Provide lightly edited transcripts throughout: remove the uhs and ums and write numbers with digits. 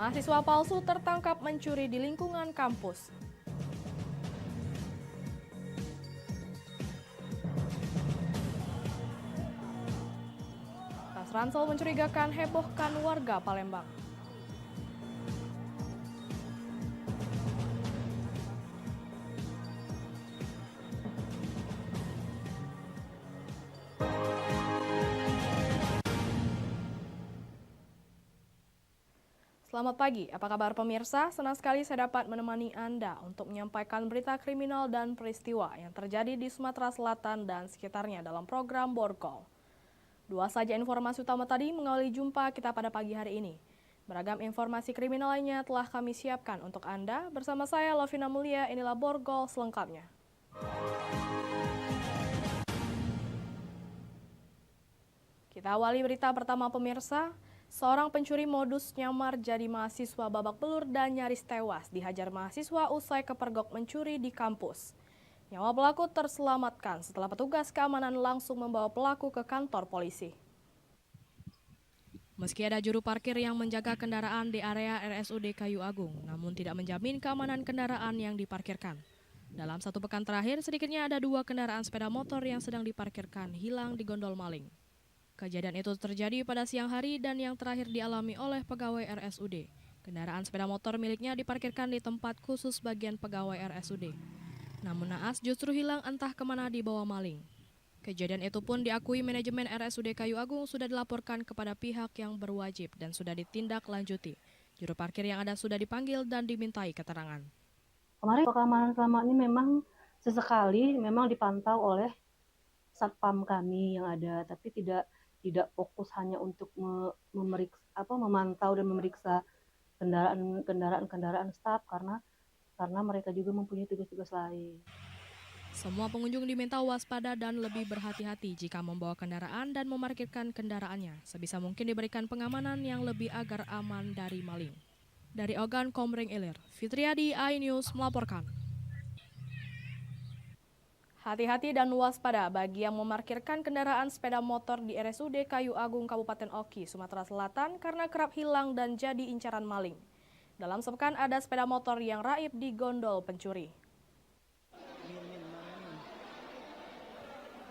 Mahasiswa palsu tertangkap mencuri di lingkungan kampus. Tas ransel mencurigakan hebohkan warga Palembang. Selamat pagi, apa kabar pemirsa? Senang sekali saya dapat menemani Anda untuk menyampaikan berita kriminal dan peristiwa yang terjadi di Sumatera Selatan dan sekitarnya dalam program Borgol. Dua saja informasi utama tadi mengawali jumpa kita pada pagi hari ini. Beragam informasi kriminal lainnya telah kami siapkan untuk Anda. Bersama saya, Lovina Mulia, inilah Borgol selengkapnya. Kita awali berita pertama pemirsa. Seorang pencuri modus nyamar jadi mahasiswa babak belur dan nyaris tewas dihajar mahasiswa usai kepergok mencuri di kampus. Nyawa pelaku terselamatkan setelah petugas keamanan langsung membawa pelaku ke kantor polisi. Meski ada juru parkir yang menjaga kendaraan di area RSUD Kayu Agung, namun tidak menjamin keamanan kendaraan yang diparkirkan. Dalam satu pekan terakhir, sedikitnya ada 2 kendaraan sepeda motor yang sedang diparkirkan hilang di gondol maling. Kejadian itu terjadi pada siang hari dan yang terakhir dialami oleh pegawai RSUD. Kendaraan sepeda motor miliknya diparkirkan di tempat khusus bagian pegawai RSUD. Namun naas justru hilang entah kemana dibawa maling. Kejadian itu pun diakui manajemen RSUD Kayu Agung sudah dilaporkan kepada pihak yang berwajib dan sudah ditindaklanjuti. Juru parkir yang ada sudah dipanggil dan dimintai keterangan. Kemarin keamanan selama ini memang sesekali memang dipantau oleh satpam kami yang ada, tapi tidak fokus hanya untuk memantau dan memeriksa kendaraan staf karena mereka juga mempunyai tugas-tugas lain. Semua pengunjung diminta waspada dan lebih berhati-hati jika membawa kendaraan dan memarkirkan kendaraannya. Sebisa mungkin diberikan pengamanan yang lebih agar aman dari maling. Dari Ogan Komering Ilir, Fitriadi, iNews melaporkan. Hati-hati dan waspada bagi yang memarkirkan kendaraan sepeda motor di RSUD Kayu Agung Kabupaten Oki, Sumatera Selatan karena kerap hilang dan jadi incaran maling. Dalam sepekan ada sepeda motor yang raib di gondol pencuri.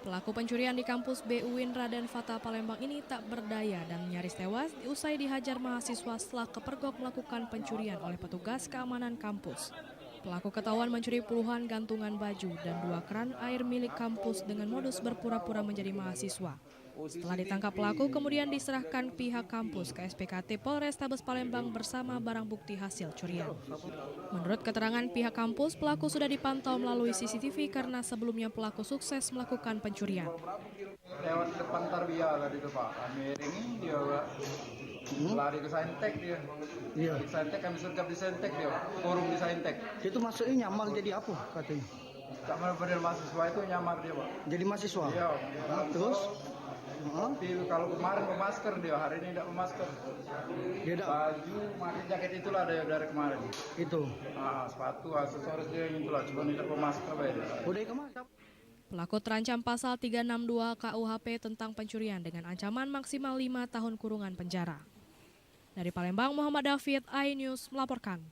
Pelaku pencurian di kampus BUIN Raden Fata Palembang ini tak berdaya dan nyaris tewas usai dihajar mahasiswa setelah kepergok melakukan pencurian oleh petugas keamanan kampus. Pelaku ketahuan mencuri puluhan gantungan baju dan 2 keran air milik kampus dengan modus berpura-pura menjadi mahasiswa. Setelah ditangkap pelaku, kemudian diserahkan pihak kampus ke SPKT Polrestabes Palembang bersama barang bukti hasil curian. Menurut keterangan pihak kampus, pelaku sudah dipantau melalui CCTV karena sebelumnya pelaku sukses melakukan pencurian. Lewat depan Tarbiala itu Pak, miring dia lari ke Saintek dia. Iya. Di Saintek kami sergap di Saintek dia, forum di Saintek. Itu maksudnya nyamar jadi apa katanya? Kamar model mahasiswa itu nyamar dia Pak. Jadi mahasiswa? Iya. Terus? Tapi kalau kemarin pemasker dia, hari ini tidak pemasker. Dia baju, pakai jaket itulah dari kemarin. Itu? Sepatu, aksesoris dia itulah, cuma tidak pemasker dia. Udah kemarin? Pelaku terancam pasal 362 KUHP tentang pencurian dengan ancaman maksimal 5 tahun kurungan penjara. Dari Palembang, Muhammad David, iNews melaporkan.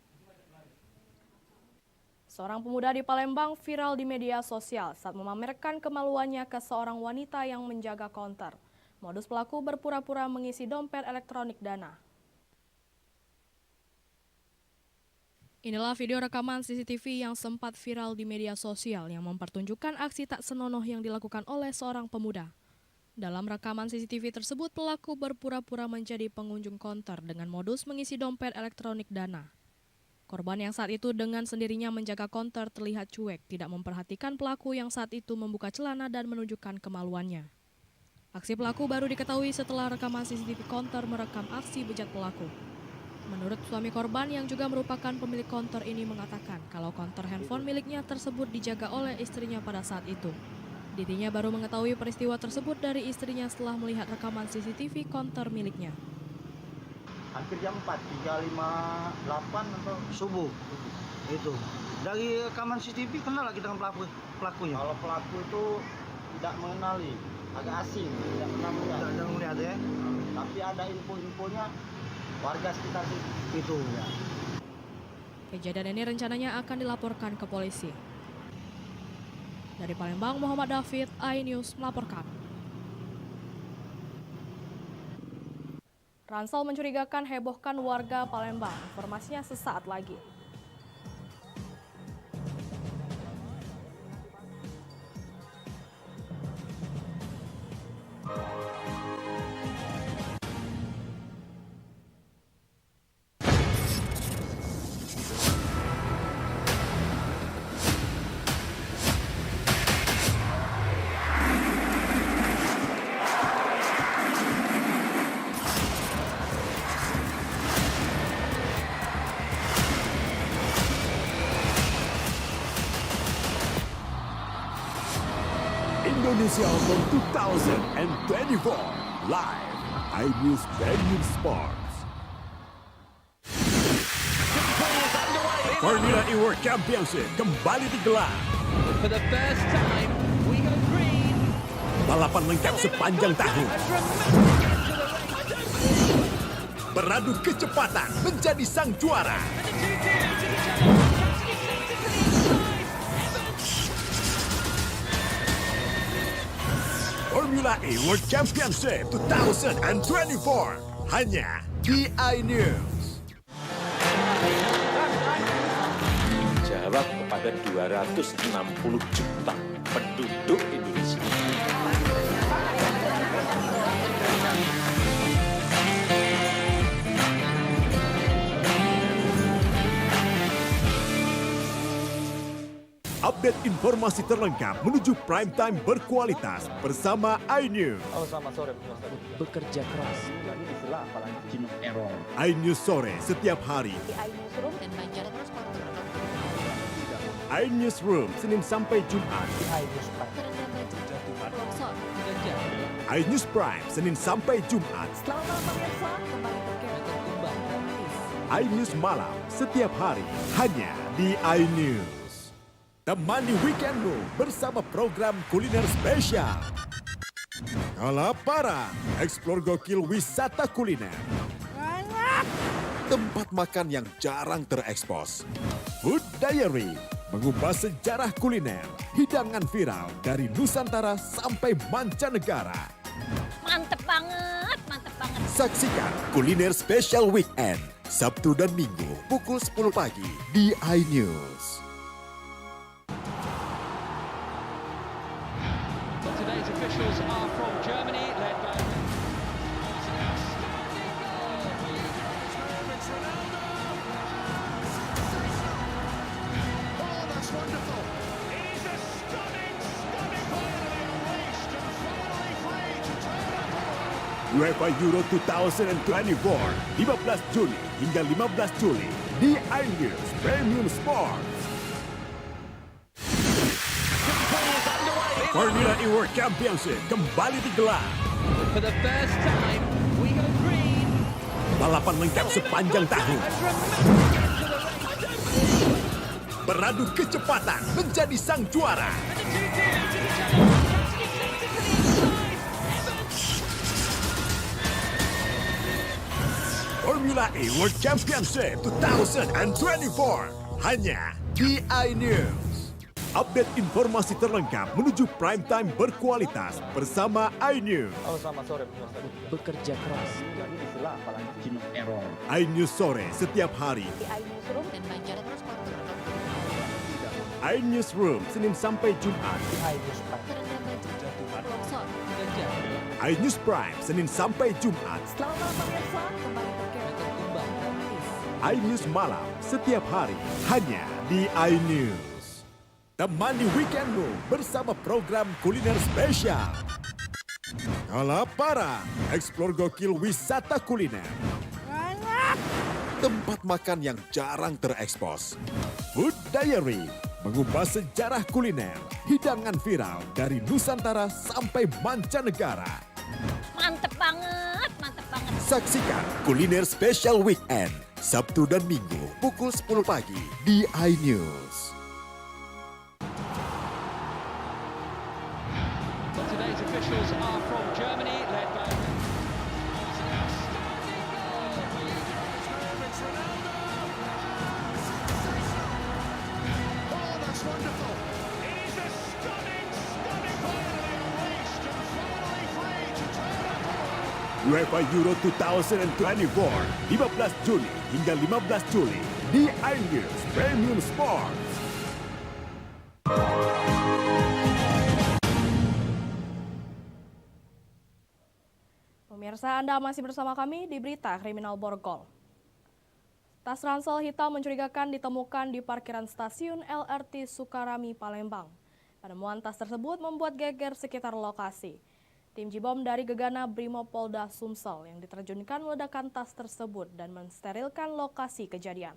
Seorang pemuda di Palembang viral di media sosial saat memamerkan kemaluannya ke seorang wanita yang menjaga konter. Modus pelaku berpura-pura mengisi dompet elektronik Dana. Inilah video rekaman CCTV yang sempat viral di media sosial yang mempertunjukkan aksi tak senonoh yang dilakukan oleh seorang pemuda. Dalam rekaman CCTV tersebut, pelaku berpura-pura menjadi pengunjung konter dengan modus mengisi dompet elektronik Dana. Korban yang saat itu dengan sendirinya menjaga konter terlihat cuek, tidak memperhatikan pelaku yang saat itu membuka celana dan menunjukkan kemaluannya. Aksi pelaku baru diketahui setelah rekaman CCTV konter merekam aksi bejat pelaku. Menurut suami korban yang juga merupakan pemilik konter ini mengatakan kalau konter handphone miliknya tersebut dijaga oleh istrinya pada saat itu. Dirinya baru mengetahui peristiwa tersebut dari istrinya setelah melihat rekaman CCTV konter miliknya. Hampir jam 4, 3.58 atau subuh. Itu. Dari rekaman CCTV kenal lagi dengan pelakunya? Kalau pelaku itu tidak mengenali, agak asing, tidak pernah melihat. Tidak melihat ya? Tapi ada info-infonya warga sekitar itu ya. Kejadian ini rencananya akan dilaporkan ke polisi. Dari Palembang, Muhammad David, iNews melaporkan. Ransel mencurigakan hebohkan warga Palembang. Informasinya sesaat lagi. Indonesia Open 2024 live iNews Premium Sports. Formula E World Championship kembali digelar. For the first time, we go green. Balapan lengkap sepanjang tahun. Beradu kecepatan menjadi sang juara. Formula E World Championship 2024 hanya di iNews. Jawab kepada 260 juta penduduk Indonesia. Update informasi terlengkap menuju prime time berkualitas bersama iNews. Selamat sore. Bekerja keras. iNews sore setiap hari. iNewsroom Senin sampai Jumat. iNews Prime Senin sampai Jumat. iNews malam setiap hari hanya di iNews. Temani weekendmu bersama program kuliner spesial. Kalaparan, eksplor gokil wisata kuliner. Tempat makan yang jarang terekspos. Food Diary, mengupas sejarah kuliner, hidangan viral dari Nusantara sampai mancanegara. Mantep banget, mantep banget. Saksikan kuliner spesial weekend, Sabtu dan Minggu pukul 10 pagi di iNews. Today's officials are from Germany, led by UEFA Euro 2024, 15 Juni hingga 15 Juli di iNews Premium Sports. Formula E World Championship kembali digelar. for the first time, we go green. Balapan lengkap sepanjang tahun. Beradu kecepatan menjadi sang juara. Formula E World Championship 2024 hanya di iNews. Update informasi terlengkap menuju prime time berkualitas bersama iNews. Selamat sore. Bekerja keras. iNews sore setiap hari. iNewsroom Senin sampai Jumat. iNews Prime Senin sampai Jumat. iNews malam setiap hari hanya di iNews. Temani weekendmu bersama program kuliner spesial. Kalaparan, eksplor gokil wisata kuliner. Tempat makan yang jarang terekspos. Food Diary, mengupas sejarah kuliner, hidangan viral dari Nusantara sampai mancanegara. Mantep banget, mantep banget. Saksikan kuliner spesial weekend, Sabtu dan Minggu pukul 10 pagi di iNews. Today's officials are from Germany, led by UEFA Euro 2024, 15 Juni hingga 15 Juli di iNews Premium Sports. Pemirsa, Anda masih bersama kami di Berita Kriminal Borgol. Tas ransel hitam mencurigakan ditemukan di parkiran stasiun LRT Sukarami, Palembang. Penemuan tas tersebut membuat geger sekitar lokasi. Tim Jibom dari Gegana Brimopolda Sumsel yang diterjunkan meledakkan tas tersebut dan mensterilkan lokasi kejadian.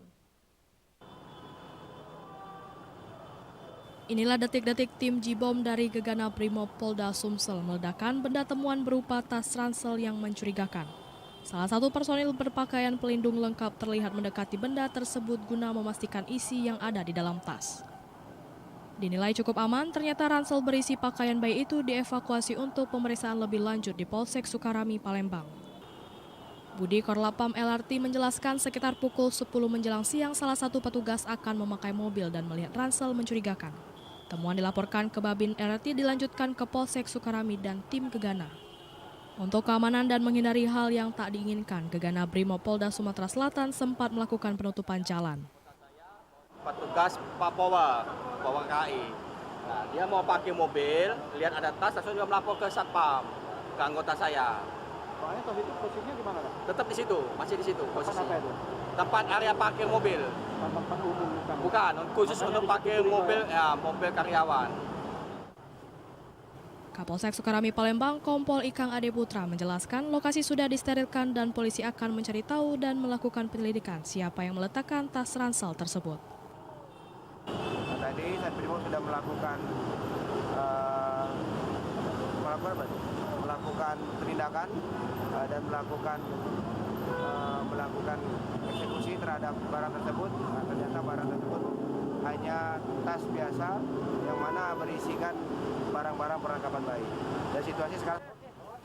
Inilah detik-detik tim Jibom dari Gegana Brimopolda Sumsel meledakkan benda temuan berupa tas ransel yang mencurigakan. Salah satu personil berpakaian pelindung lengkap terlihat mendekati benda tersebut guna memastikan isi yang ada di dalam tas. Dinilai cukup aman, ternyata ransel berisi pakaian bayi itu dievakuasi untuk pemeriksaan lebih lanjut di Polsek Sukarami, Palembang. Budi Korlapam LRT menjelaskan sekitar pukul 10 menjelang siang salah satu petugas akan memakai mobil dan melihat ransel mencurigakan. Temuan dilaporkan ke Babin LRT dilanjutkan ke Polsek Sukarami dan tim Gegana. Untuk keamanan dan menghindari hal yang tak diinginkan, Gegana Brimopolda Sumatera Selatan sempat melakukan penutupan jalan. Petugas Papua KI. Nah, dia mau pakai mobil, lihat ada tas, langsung dia melapor ke Satpam, ke anggota saya. Soalnya tas itu posisinya di mana, Pak? Tetap di situ, masih di situ posisi. Apa itu? Tempat area parkir mobil. Tempat umum bukan? Bukan, khusus makanya untuk parkir mobil, ya, mobil karyawan. Kapolsek Sukarami Palembang, Kompol Ikang Ade Putra menjelaskan lokasi sudah disterilkan dan polisi akan mencari tahu dan melakukan penyelidikan siapa yang meletakkan tas ransel tersebut. Nah, tadi Satpol sudah melakukan penindakan dan melakukan eksekusi terhadap barang tersebut. Nah, ternyata barang tersebut hanya tas biasa yang mana berisikan barang-barang perlengkapan bayi. Dan situasi sekarang.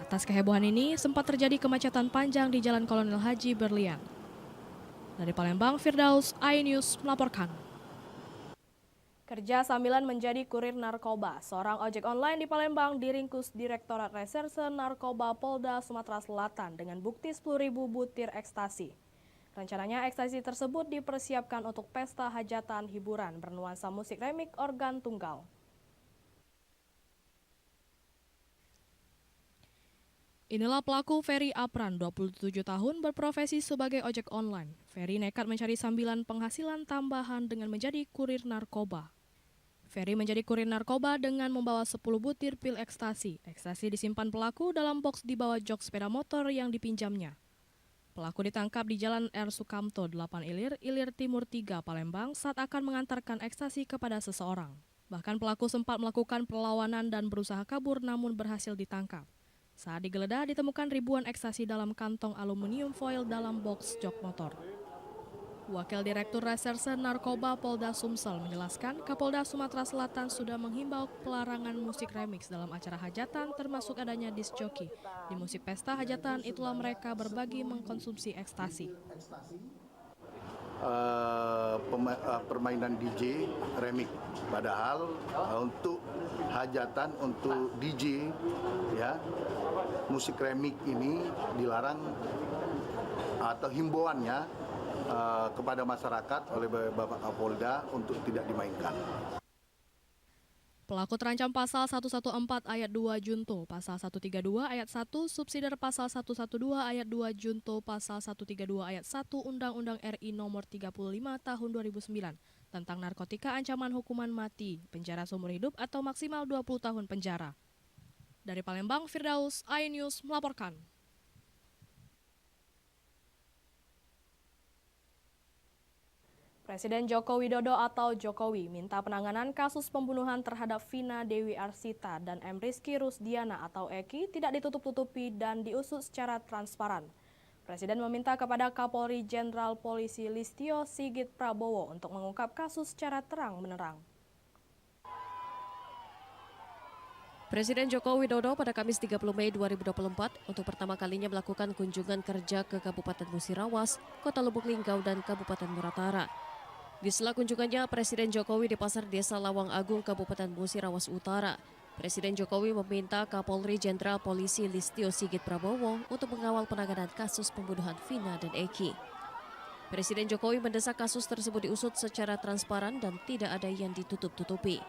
Atas kehebohan ini sempat terjadi kemacetan panjang di Jalan Kolonel Haji Berlian. Dari Palembang, Firdaus, iNews melaporkan. Kerja sambilan menjadi kurir narkoba. Seorang ojek online di Palembang diringkus Direktorat Reserse Narkoba Polda Sumatera Selatan dengan bukti 10.000 butir ekstasi. Rencananya ekstasi tersebut dipersiapkan untuk pesta hajatan hiburan bernuansa musik remik organ tunggal. Inilah pelaku Ferry Apran, 27 tahun, berprofesi sebagai ojek online. Ferry nekat mencari sambilan penghasilan tambahan dengan menjadi kurir narkoba. Ferry menjadi kurir narkoba dengan membawa 10 butir pil ekstasi. Ekstasi disimpan pelaku dalam boks di bawah jok sepeda motor yang dipinjamnya. Pelaku ditangkap di Jalan R. Sukamto, 8 Ilir Timur 3, Palembang saat akan mengantarkan ekstasi kepada seseorang. Bahkan pelaku sempat melakukan perlawanan dan berusaha kabur namun berhasil ditangkap. Saat digeledah ditemukan ribuan ekstasi dalam kantong aluminium foil dalam boks jok motor. Wakil Direktur Reserse Narkoba Polda Sumsel menjelaskan Kapolda Sumatera Selatan sudah menghimbau pelarangan musik remix dalam acara hajatan termasuk adanya disc jockey. Di musik pesta hajatan itulah mereka berbagi mengkonsumsi ekstasi. Permainan DJ remix, padahal untuk hajatan untuk DJ ya musik remix ini dilarang atau himbauannya kepada masyarakat oleh Bapak Kapolda untuk tidak dimainkan. Pelaku terancam pasal 114 ayat 2 Junto, pasal 132 ayat 1, subsidiar pasal 112 ayat 2 Junto, pasal 132 ayat 1 Undang-Undang RI nomor 35 tahun 2009 tentang narkotika ancaman hukuman mati, penjara seumur hidup atau maksimal 20 tahun penjara. Dari Palembang, Firdaus, iNews melaporkan. Presiden Joko Widodo atau Jokowi minta penanganan kasus pembunuhan terhadap Vina Dewi Arsita dan M. Rizky Rusdiana atau Eki tidak ditutup-tutupi dan diusut secara transparan. Presiden meminta kepada Kapolri Jenderal Polisi Listio Sigit Prabowo untuk mengungkap kasus secara terang-menerang. Presiden Joko Widodo pada Kamis 30 Mei 2024 untuk pertama kalinya melakukan kunjungan kerja ke Kabupaten Musirawas, Kota Lubuk Linggau, dan Kabupaten Muratara. Di sela kunjungannya, Presiden Jokowi di Pasar Desa Lawang Agung, Kabupaten Musirawas Utara. Presiden Jokowi meminta Kapolri Jenderal Polisi Listio Sigit Prabowo untuk mengawal penanganan kasus pembunuhan Vina dan Eki. Presiden Jokowi mendesak kasus tersebut diusut secara transparan dan tidak ada yang ditutup-tutupi.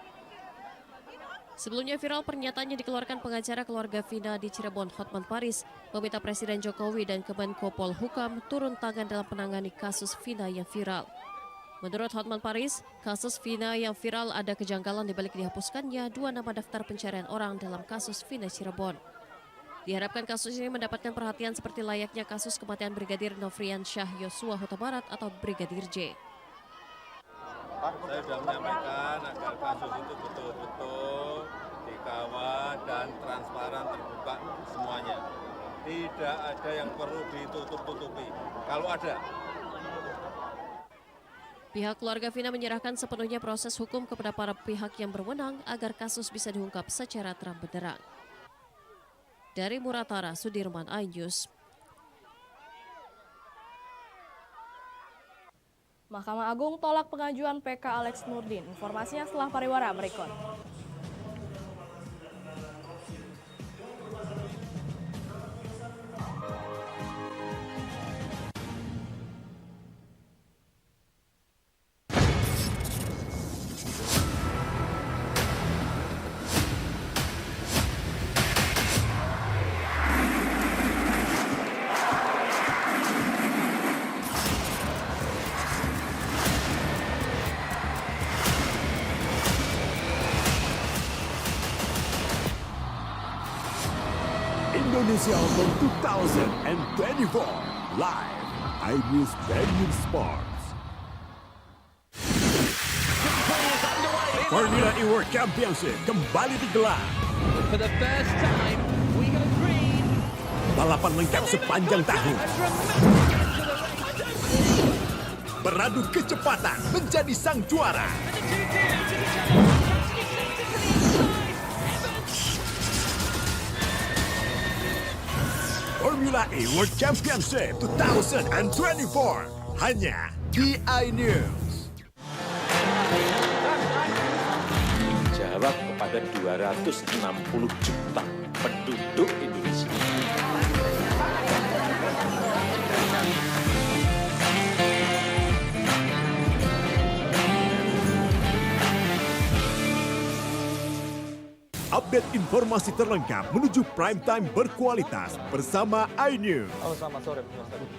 Sebelumnya viral pernyataan yang dikeluarkan pengacara keluarga Vina di Cirebon, Hotman Paris, meminta Presiden Jokowi dan Kemenko Polhukam turun tangan dalam menangani kasus Vina yang viral. Menurut Hotman Paris, kasus Vina yang viral ada kejanggalan dibalik dihapuskannya 2 nama daftar pencarian orang dalam kasus Vina Cirebon. Diharapkan kasus ini mendapatkan perhatian seperti layaknya kasus kematian Brigadir Nofrian Syah Yosua Huta Barat atau Brigadir J. Saya sudah menyampaikan agar kasus itu betul-betul dikawal dan transparan, terbuka semuanya. Tidak ada yang perlu ditutup-tutupi. Kalau ada. Pihak keluarga Vina menyerahkan sepenuhnya proses hukum kepada para pihak yang berwenang agar kasus bisa diungkap secara terang benderang. Dari Muratara, Sudirman, iNews. Mahkamah Agung tolak pengajuan PK Alex Nurdin. Informasinya setelah pariwara berikut. Indonesia Open 2024 live iNews Premium Sports. Formula E World Championship kembali digelar. For the first time, we go green. Balapan lengkap sepanjang tahun. Beradu kecepatan menjadi sang juara. Formula E World Championship 2024 hanya di iNews. Jawab kepada 260 juta penduduk Indonesia. Update informasi terlengkap menuju prime time berkualitas bersama iNews. Selamat sore.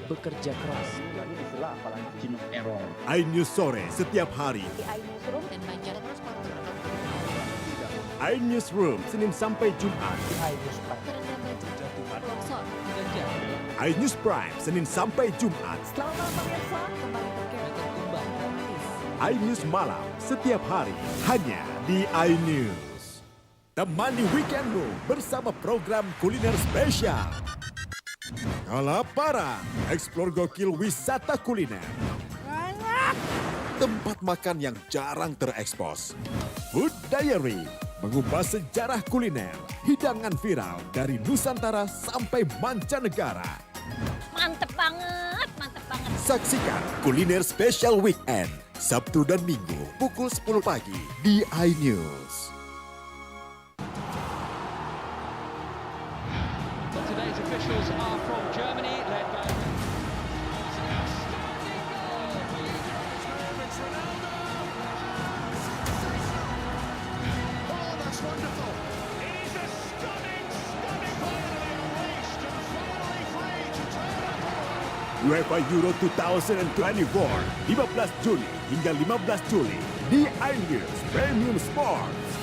Bekerja keras. iNews sore setiap hari. iNewsroom Senin sampai Jumat. iNews Prime Senin sampai Jumat. iNews malam setiap hari hanya di iNews. Temani weekendmu bersama program kuliner spesial. Kalaparan, eksplor gokil wisata kuliner. Tempat makan yang jarang terekspos. Food Diary, mengupas sejarah kuliner, hidangan viral dari Nusantara sampai mancanegara. Mantep banget, mantep banget. Saksikan kuliner spesial weekend, Sabtu dan Minggu pukul 10 pagi di iNews. Today's officials are from Germany, led by... UEFA Euro 2024, 15 Juni hingga 15 Juli di iNews Premium Sports.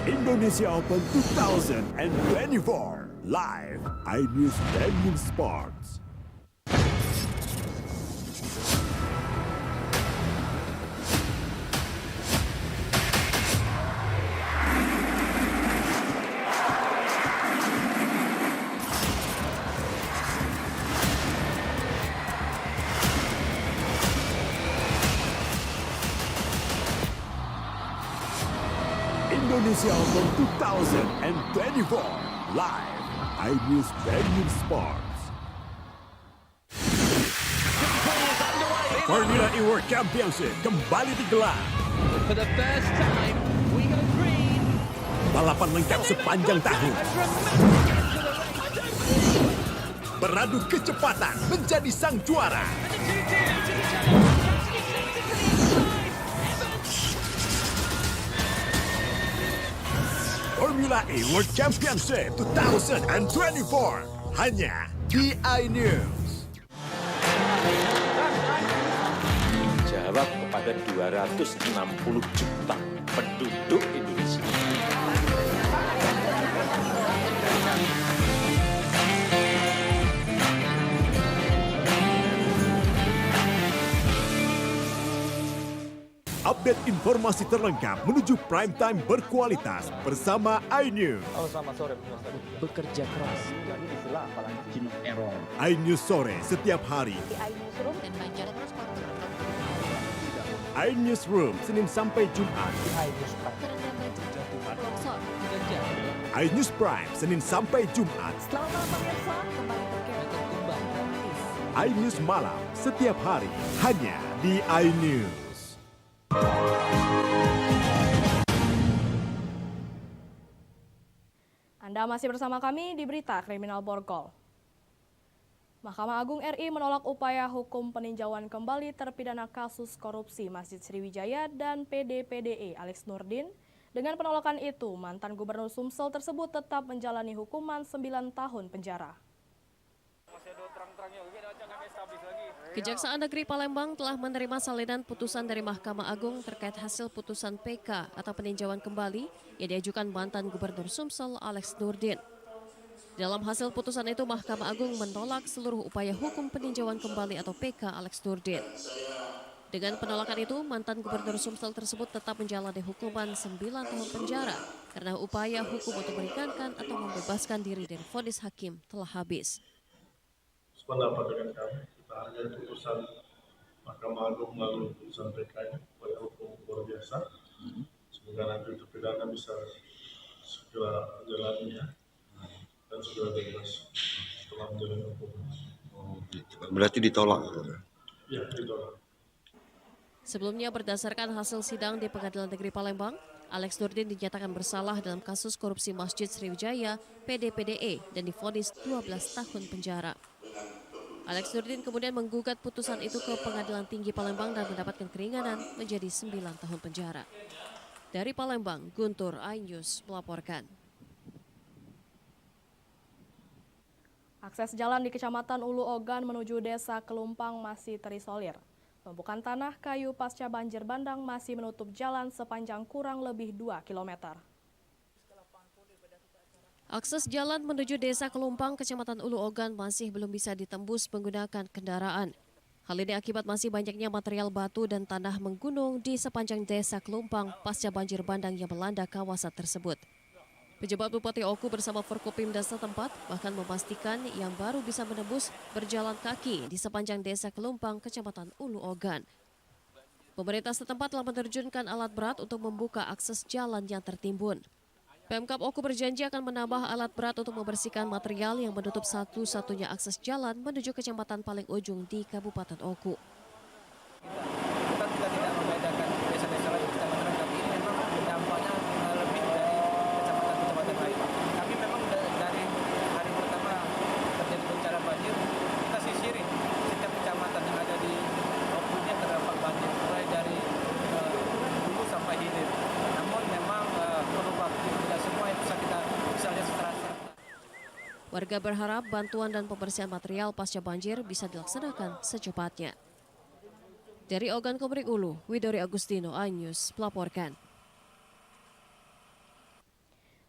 Indonesia Open 2024 live iNews Premium Sports. Indonesia Open 2024 live iNews Premium Sports. Formula E World Championship kembali digelar. For the first time, we go green. Balapan lengkap sepanjang tahun. Beradu kecepatan menjadi sang juara. Formula E World Championship 2024 hanya di iNews. Jawab kepada 260 juta penduduk Indonesia. Update informasi terlengkap menuju prime time berkualitas bersama iNews. Halo, selamat sore. Bekerja keras. Jadi istilah apalagi error. iNews sore setiap hari. Dan Banjar terus iNewsroom Senin sampai Jumat. iNews Prime Senin sampai Jumat. Selamat malam pemirsa, kembali iNews malam setiap hari hanya di iNews. Anda masih bersama kami di Berita Kriminal Borgol. Mahkamah Agung RI menolak upaya hukum peninjauan kembali terpidana kasus korupsi Masjid Sriwijaya dan PDPDE Alex Nurdin. Dengan penolakan itu, mantan Gubernur Sumsel tersebut tetap menjalani hukuman 9 tahun penjara. Kejaksaan Negeri Palembang telah menerima salinan putusan dari Mahkamah Agung terkait hasil putusan PK atau peninjauan kembali yang diajukan mantan Gubernur Sumsel Alex Nurdin. Dalam hasil putusan itu, Mahkamah Agung menolak seluruh upaya hukum peninjauan kembali atau PK Alex Nurdin. Dengan penolakan itu, mantan Gubernur Sumsel tersebut tetap menjalani hukuman 9 tahun penjara karena upaya hukum untuk meringankan atau membebaskan diri dari vonis hakim telah habis. Sependapat dengan kami, kita hargai putusan Mahkamah Agung melalui putusan PK-nya, upaya hukum luar biasa. Semoga nanti terpidana bisa segera menjalaninya dan segera bebas setelah menjalani hukum. Berarti ditolak? Ya, ditolak. Sebelumnya berdasarkan hasil sidang di Pengadilan Negeri Palembang, Alex Nurdin dinyatakan bersalah dalam kasus korupsi Masjid Sriwijaya, PDPDE, dan divonis 12 tahun penjara. Alex Nurdin kemudian menggugat putusan itu ke Pengadilan Tinggi Palembang dan mendapatkan keringanan menjadi 9 tahun penjara. Dari Palembang, Guntur, iNews melaporkan. Akses jalan di Kecamatan Ulu Ogan menuju Desa Kelumpang masih terisolir. Tumpukan tanah kayu pasca banjir bandang masih menutup jalan sepanjang kurang lebih 2 km. Akses jalan menuju Desa Kelumpang, Kecamatan Ulu Ogan masih belum bisa ditembus menggunakan kendaraan. Hal ini akibat masih banyaknya material batu dan tanah menggunung di sepanjang Desa Kelumpang pasca banjir bandang yang melanda kawasan tersebut. Pejabat Bupati Oku bersama Forkopimda setempat bahkan memastikan yang baru bisa menembus berjalan kaki di sepanjang Desa Kelumpang, Kecamatan Ulu Ogan. Pemerintah setempat telah menerjunkan alat berat untuk membuka akses jalan yang tertimbun. Pemkab Oku berjanji akan menambah alat berat untuk membersihkan material yang menutup satu-satunya akses jalan menuju kecamatan paling ujung di Kabupaten Oku. Kita tidak membedakan desa-desa lain kecamatan, tapi ini memang dampaknya lebih dari kecamatan-kecamatan lain. Kami memang dari hari pertama terjadi bencana banjir, kita sisiri setiap kecamatan yang ada di Oku ini terdampak banjir, mulai dari hulu sampai hilir. Namun memang perlu waktu, tidak semua yang bisa kita lihat secara serta. Warga berharap bantuan dan pembersihan material pasca banjir bisa dilaksanakan secepatnya. Dari Ogan Komering Ulu, Widori Agustino, iNews melaporkan.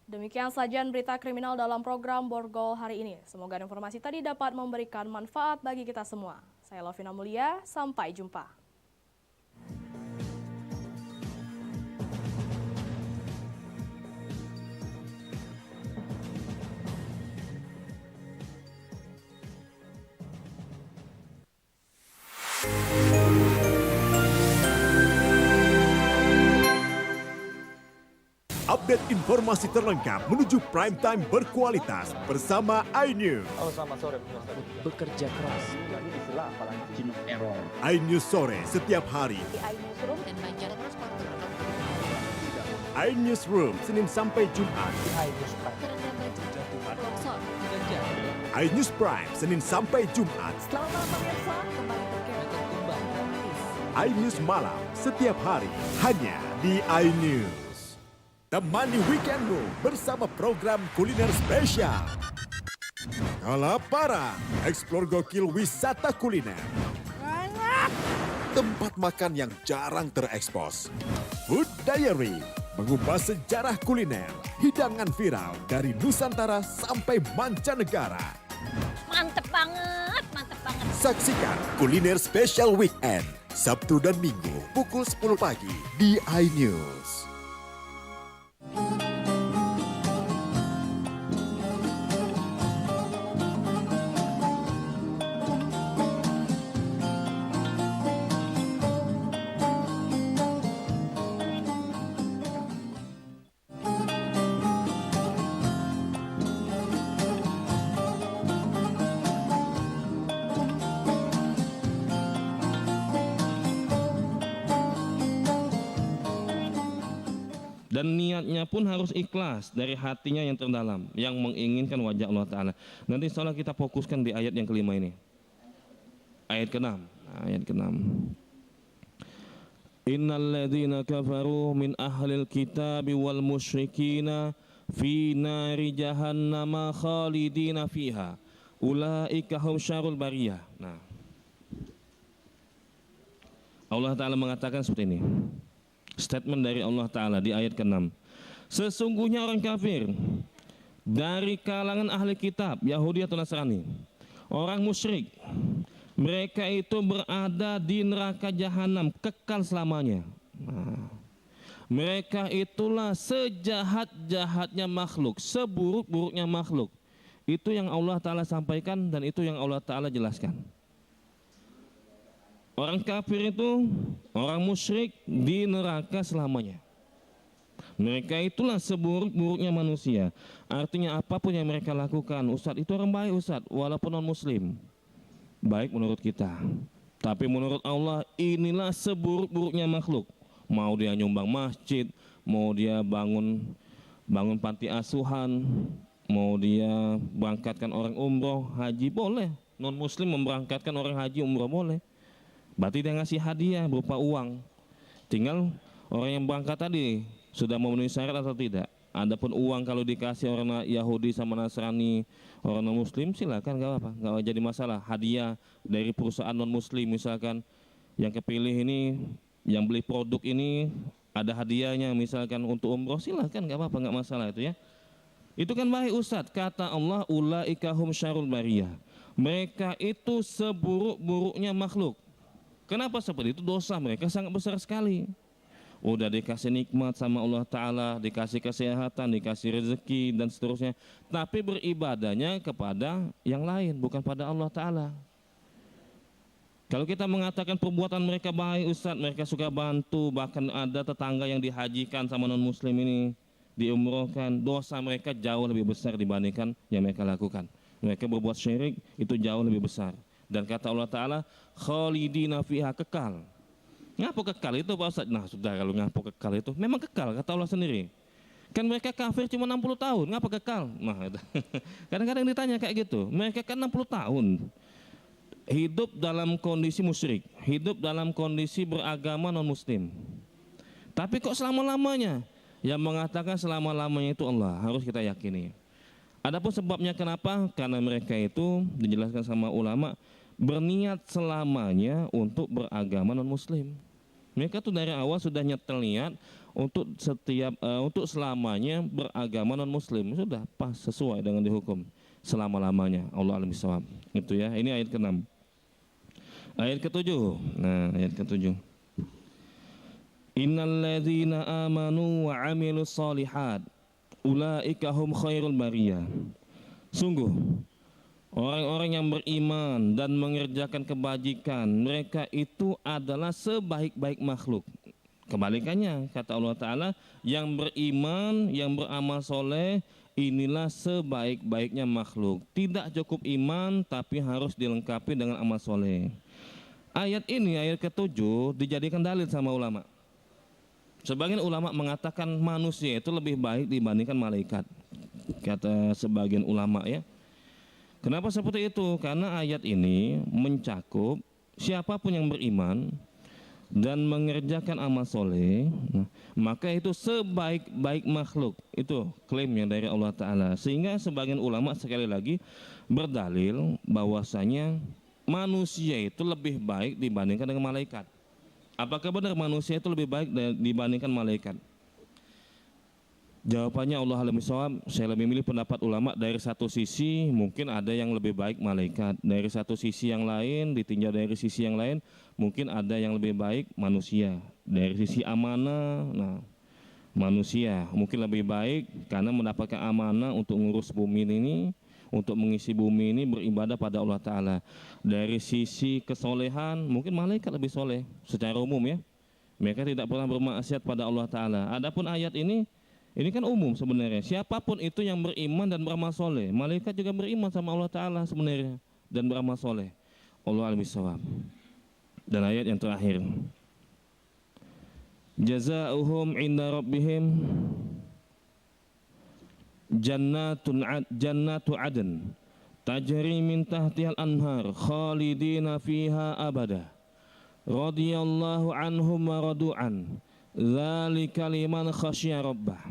Demikian sajian berita kriminal dalam program Borgol hari ini. Semoga informasi tadi dapat memberikan manfaat bagi kita semua. Saya Lovina Mulia, sampai jumpa. Update informasi terlengkap menuju prime time berkualitas bersama iNews. Oh, selamat sore. Bekerja keras. iNews sore setiap hari. Di iNewsroom dan Banjarnegara. iNewsroom Senin sampai Jumat. iNews Prime Senin sampai Jumat. Selamat malam pemirsa, kembali iNews malam setiap hari hanya di iNews. Temani weekendmu bersama program kuliner spesial. Kalaparan, eksplor gokil wisata kuliner. Tempat makan yang jarang terekspos. Food Diary, mengupas sejarah kuliner, hidangan viral dari Nusantara sampai mancanegara. Mantep banget, mantep banget. Saksikan Kuliner Spesial Weekend, Sabtu dan Minggu pukul 10 pagi di iNews. Dan niatnya pun harus ikhlas dari hatinya yang terdalam, yang menginginkan wajah Allah Ta'ala. Nanti insya Allah kita fokuskan di ayat yang kelima ini. Ayat ke-6. Ayat ke-6. Innal ladzina kafaru min ahlil kitabi wal musyrikina fi nari jahannama khalidina fiha. Ulaika hum syarrul bariyah. Nah, Allah Ta'ala mengatakan seperti ini. Statement dari Allah Ta'ala di ayat ke-6. Sesungguhnya orang kafir dari kalangan ahli kitab, Yahudi atau Nasrani, orang musyrik, mereka itu berada di neraka jahanam kekal selamanya. Nah, mereka itulah sejahat-jahatnya makhluk, seburuk-buruknya makhluk. Itu yang Allah Ta'ala sampaikan dan itu yang Allah Ta'ala jelaskan. Orang kafir itu, orang musyrik di neraka selamanya. Mereka itulah seburuk-buruknya manusia. Artinya apapun yang mereka lakukan, Ustadz itu orang baik Ustadz, walaupun non-muslim. Baik menurut kita. Tapi menurut Allah inilah seburuk-buruknya makhluk. Mau dia nyumbang masjid, mau dia bangun panti asuhan, mau dia berangkatkan orang umroh, haji boleh. Non-muslim memberangkatkan orang haji umroh boleh. Berarti dia ngasih hadiah berupa uang. Tinggal orang yang berangkat tadi sudah memenuhi syarat atau tidak. Adapun uang kalau dikasih orang Yahudi sama Nasrani, orang non-muslim silakan, nggak apa-apa, nggak jadi masalah. Hadiah dari perusahaan non-muslim misalkan, yang kepilih ini, yang beli produk ini ada hadiahnya misalkan untuk umroh, silakan, nggak apa-apa, nggak masalah itu ya. Itu kan baik Ustadz, kata Allah, ulaika hum syarrul bariyah. Mereka itu seburuk-buruknya makhluk. Kenapa seperti itu? Dosa mereka sangat besar sekali. Udah dikasih nikmat sama Allah Ta'ala, dikasih kesehatan, dikasih rezeki dan seterusnya, tapi beribadahnya kepada yang lain, bukan pada Allah Ta'ala. Kalau kita mengatakan perbuatan mereka baik Ustadz, mereka suka bantu, bahkan ada tetangga yang dihajikan sama non-muslim ini, diumrohkan, dosa mereka jauh lebih besar dibandingkan yang mereka lakukan. Mereka berbuat syirik itu jauh lebih besar. Dan kata Allah Ta'ala, khalidina fiha, kekal. Ngapa kekal itu Pak Ustadz? Nah sudah, kalau ngapa kekal itu memang kekal, kata Allah sendiri. Kan mereka kafir cuma 60 tahun, ngapa kekal? Nah kadang-kadang ditanya kayak gitu. Mereka kan 60 tahun hidup dalam kondisi musyrik, hidup dalam kondisi beragama non-muslim. Tapi kok selama-lamanya? Yang mengatakan selama-lamanya itu Allah, harus kita yakini. Adapun sebabnya kenapa? Karena mereka itu dijelaskan sama ulama berniat selamanya untuk beragama non-muslim. Mereka tuh dari awal sudah nyetel niat untuk untuk selamanya beragama non-muslim. Sudah pas, sesuai dengan dihukum selama-lamanya. Allah alam bisawab. Itu ya. Ini ayat ke-6. Ayat ke-7. Nah, ayat ke-7. Innal ladzina amanu wa 'amilus shalihat ulaika hum khairul bariyah. Sungguh orang-orang yang beriman dan mengerjakan kebajikan, mereka itu adalah sebaik-baik makhluk. Kebalikannya, kata Allah Ta'ala, yang beriman, yang beramal soleh, inilah sebaik-baiknya makhluk. Tidak cukup iman, tapi harus dilengkapi dengan amal soleh. Ayat ini, ayat ke-7, dijadikan dalil sama ulama. Sebagian ulama mengatakan manusia itu lebih baik dibandingkan malaikat. Kata sebagian ulama ya. Kenapa seperti itu? Karena ayat ini mencakup siapapun yang beriman dan mengerjakan amal soleh, maka itu sebaik-baik makhluk. Itu klaimnya dari Allah Ta'ala. Sehingga sebagian ulama sekali lagi berdalil bahwasanya manusia itu lebih baik dibandingkan dengan malaikat. Apakah benar manusia itu lebih baik dibandingkan malaikat? Jawabannya Allah alam bisawab, saya lebih milih pendapat ulama. Dari satu sisi mungkin ada yang lebih baik malaikat, dari satu sisi yang lain, ditinjau dari sisi yang lain, mungkin ada yang lebih baik manusia. Dari sisi amanah, nah manusia mungkin lebih baik karena mendapatkan amanah untuk ngurus bumi ini, untuk mengisi bumi ini beribadah pada Allah Ta'ala. Dari sisi kesolehan mungkin malaikat lebih soleh secara umum ya, mereka tidak pernah bermaksiat pada Allah Ta'ala. Adapun ayat ini kan umum sebenarnya. Siapapun itu yang beriman dan beramal soleh. Malaikat juga beriman sama Allah Ta'ala sebenarnya dan beramal soleh. Allah alam bisawab. Dan ayat yang terakhir. Jazaohum inda rabbihim jannatu adn tajri min tahtihal anhar khalidina fiha abada radhiyallahu anhum wa radu'an. Dzalika liman khasyya rabbah.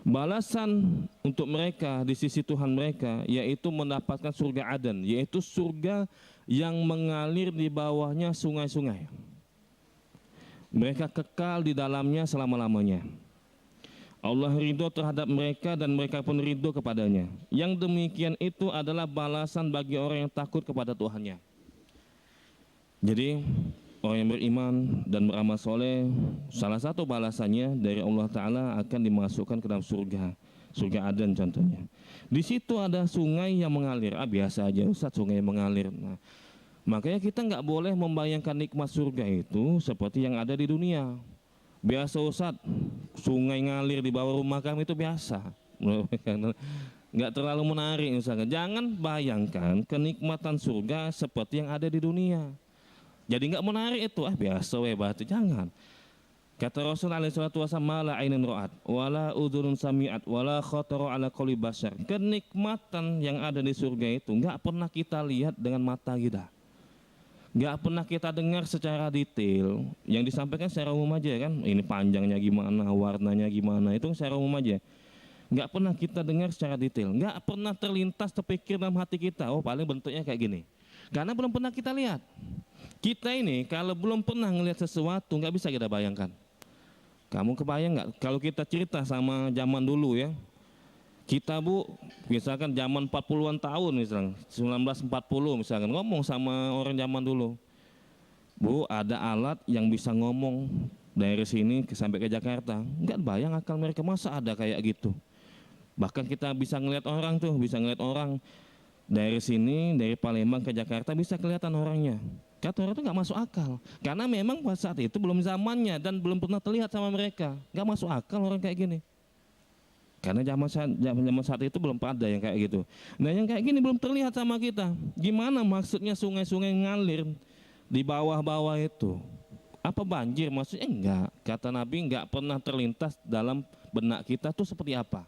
Balasan untuk mereka di sisi Tuhan mereka yaitu mendapatkan surga Aden, yaitu surga yang mengalir di bawahnya sungai-sungai. Mereka kekal di dalamnya selama-lamanya. Allah ridho terhadap mereka dan mereka pun ridho kepadanya. Yang demikian itu adalah balasan bagi orang yang takut kepada Tuhannya. Jadi orang yang beriman dan beramal soleh, salah satu balasannya dari Allah Ta'ala akan dimasukkan ke dalam surga. Surga Aden contohnya. Di situ ada sungai yang mengalir. Biasa aja Ustaz, sungai yang mengalir. Nah, makanya kita nggak boleh membayangkan nikmat surga itu seperti yang ada di dunia. Biasa Ustaz, sungai ngalir di bawah rumah kami itu biasa. Nggak terlalu menarik misalkan. Jangan bayangkan kenikmatan surga seperti yang ada di dunia. Jadi nggak menarik itu, biasa berarti jangan. Kata Rasul alaihi salatu wasallam, mala ainun ra'at wala udhunun sami'at wala khatara ala qalbi bashar. Kenikmatan yang ada di surga itu nggak pernah kita lihat dengan mata kita. Nggak pernah kita dengar secara detail. Yang disampaikan secara umum aja kan, ini panjangnya gimana, warnanya gimana, itu secara umum aja. Nggak pernah kita dengar secara detail. Nggak pernah terlintas terpikir dalam hati kita, oh paling bentuknya kayak gini. Karena belum pernah kita lihat. Kita ini kalau belum pernah ngelihat sesuatu nggak bisa kita bayangkan. Kamu kebayang nggak kalau kita cerita sama zaman dulu ya? Kita Bu, misalkan zaman 40-an tahun misalnya, 1940 misalkan, ngomong sama orang zaman dulu. Bu, ada alat yang bisa ngomong dari sini sampai ke Jakarta. Nggak bayang akal mereka, masa ada kayak gitu. Bahkan kita bisa ngelihat orang tuh, bisa ngelihat orang dari sini, dari Palembang ke Jakarta bisa kelihatan orangnya. Kata orang itu nggak masuk akal, karena memang pada saat itu belum zamannya dan belum pernah terlihat sama mereka. Nggak masuk akal orang kayak gini. Karena zaman saat itu belum ada yang kayak gitu. Nah yang kayak gini belum terlihat sama kita. Gimana maksudnya sungai-sungai ngalir di bawah-bawah itu? Apa banjir? Maksudnya enggak. Kata Nabi enggak pernah terlintas dalam benak kita tuh seperti apa.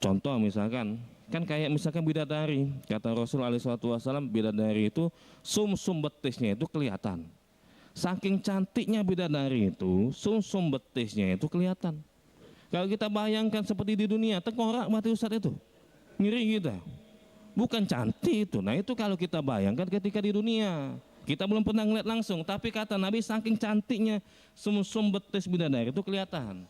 Contoh misalkan, kan kayak misalkan bidadari. Kata Rasul SAW, bidadari itu sum-sum betisnya itu kelihatan. Saking cantiknya bidadari itu, sum-sum betisnya itu kelihatan. Kalau kita bayangkan seperti di dunia, tengkorak mati Ustaz itu. Ngiri kita. Bukan cantik itu. Nah itu kalau kita bayangkan ketika di dunia. Kita belum pernah ngeliat langsung. Tapi kata Nabi saking cantiknya sum-sum betis bidadari itu kelihatan.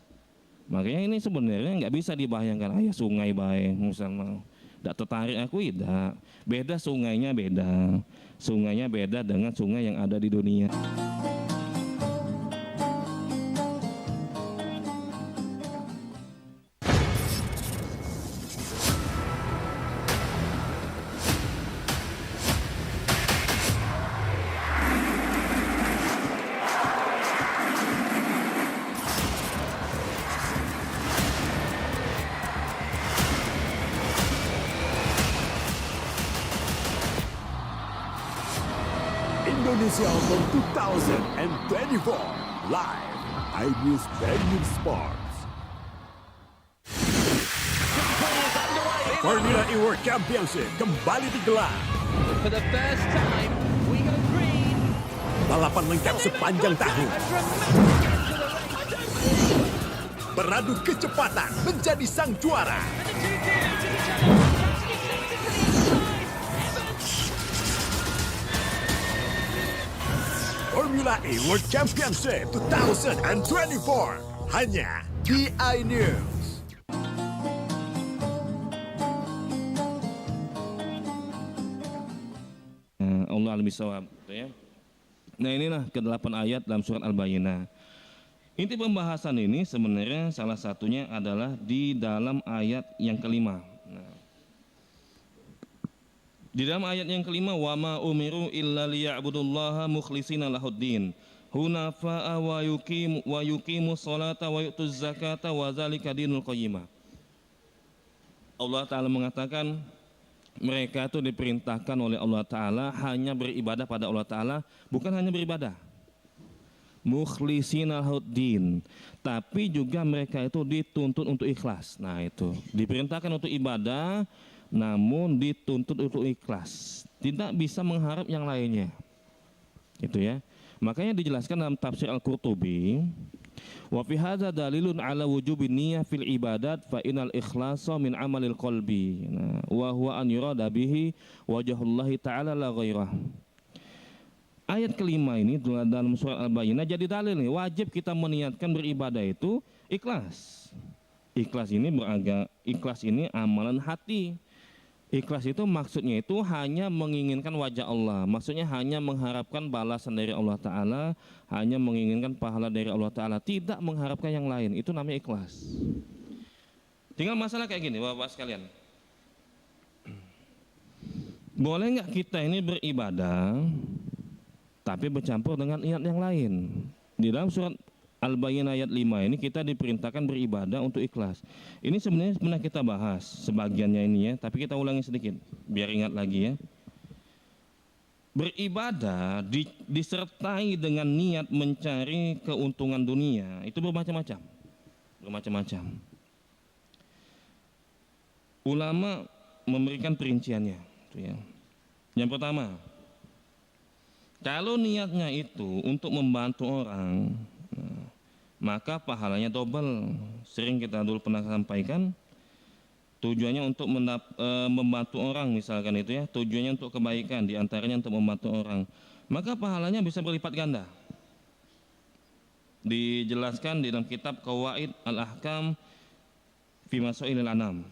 Makanya ini sebenarnya nggak bisa dibayangkan. Ayah sungai baik misalnya. Nggak tertarik aku, tidak. Beda sungainya beda. Sungainya beda dengan sungai yang ada di dunia. Indonesia Open 2024 live iNews Venue Sports. Formula E World Championship kembali digelar. For the first time, we go green. Balapan lengkap sepanjang tahun. Beradu kecepatan menjadi sang juara. Formula E World Championship 2024 hanya di iNews. Allah al-bisawab, ya. Nah, inilah ke-8 ayat dalam surat Al-Bayyinah. Inti pembahasan ini sebenarnya salah satunya adalah di dalam ayat yang kelima. Nah, di dalam ayat yang kelima, wa ma umiru illa liya'budullaha mukhlishina lahuddin hunafa'a wa yuqimu sholata wa yu'tuz zakata wa dzalika dinul qayyimah. Allah Ta'ala mengatakan mereka itu diperintahkan oleh Allah Ta'ala hanya beribadah pada Allah Ta'ala, bukan hanya beribadah mukhlishina lahuddin, tapi juga mereka itu dituntut untuk ikhlas. Nah, itu diperintahkan untuk ibadah namun dituntut untuk ikhlas, tidak bisa mengharap yang lainnya, itu ya. Makanya dijelaskan dalam tafsir Al-Qurtubi, wa fi hadza dalilun ala wujubin niyyah fil ibadat fa inal ikhlasa min amalil qalbi. Nah, wa huwa an yurada bihi wajhullahi ta'ala la ghairah. Ayat kelima ini dalam surat Al-Bayyinah jadi dalil nih, wajib kita meniatkan beribadah itu ikhlas. Ikhlas ini amalan hati. Ikhlas itu maksudnya itu hanya menginginkan wajah Allah, maksudnya hanya mengharapkan balasan dari Allah Ta'ala, hanya menginginkan pahala dari Allah Ta'ala, tidak mengharapkan yang lain, itu namanya ikhlas. Tinggal masalah kayak gini Bapak sekalian, boleh nggak kita ini beribadah tapi bercampur dengan niat yang lain? Di dalam surat Al-Bayyinah ayat 5 ini kita diperintahkan beribadah untuk ikhlas. Ini sebenarnya pernah kita bahas sebagiannya ini ya, tapi kita ulangi sedikit biar ingat lagi ya. Beribadah disertai dengan niat mencari keuntungan dunia itu bermacam-macam. Ulama memberikan perinciannya, itu ya. Yang pertama, kalau niatnya itu untuk membantu orang, maka pahalanya double. Sering kita dulu pernah sampaikan, tujuannya untuk membantu orang misalkan itu ya, tujuannya untuk kebaikan, diantaranya untuk membantu orang, maka pahalanya bisa berlipat ganda. Dijelaskan di dalam kitab Qawaid Al-Ahkam fi Masailil Anam,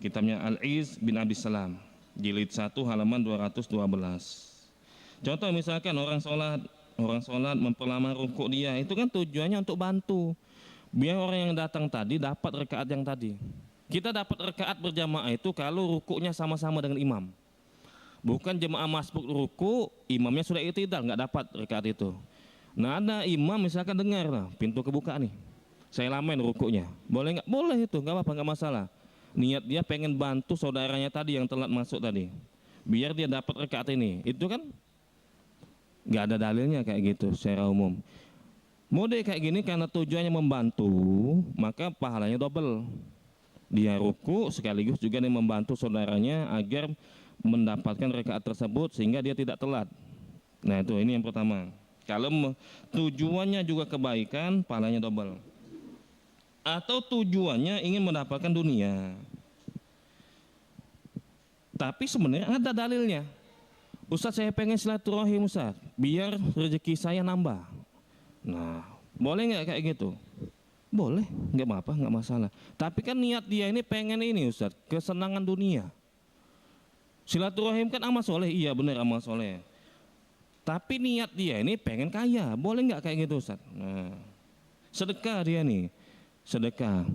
kitabnya Al-Iz bin Abi Salam, jilid 1 halaman 212. Contoh misalkan orang sholat memperlama rukuk dia, itu kan tujuannya untuk bantu biar orang yang datang tadi dapat rakaat yang tadi. Kita dapat rakaat berjamaah itu kalau rukuknya sama-sama dengan imam, bukan jemaah masbuk ruku imamnya sudah i'tidal nggak dapat rakaat itu. Nah, ada imam misalkan dengar lah pintu kebuka nih, saya lamain rukuknya, boleh nggak? Boleh, itu nggak apa-apa, nggak masalah. Niat dia pengen bantu saudaranya tadi yang telat masuk tadi biar dia dapat rakaat ini, itu kan nggak ada dalilnya kayak gitu secara umum. Mode kayak gini karena tujuannya membantu, maka pahalanya double. Dia ruku sekaligus juga dia membantu saudaranya agar mendapatkan rakaat tersebut sehingga dia tidak telat. Nah, itu ini yang pertama. Kalau tujuannya juga kebaikan, pahalanya double. Atau tujuannya ingin mendapatkan dunia, tapi sebenarnya ada dalilnya. Ustaz, saya pengen silaturahim Ustaz, biar rezeki saya nambah. Nah, boleh nggak kayak gitu? Boleh, nggak apa-apa, nggak masalah. Tapi kan niat dia ini pengen ini Ustaz, kesenangan dunia. Silaturahim kan amal soleh, iya benar amal soleh. Tapi niat dia ini pengen kaya, boleh nggak kayak gitu Ustaz? Nah, sedekah dia nih, sedekah.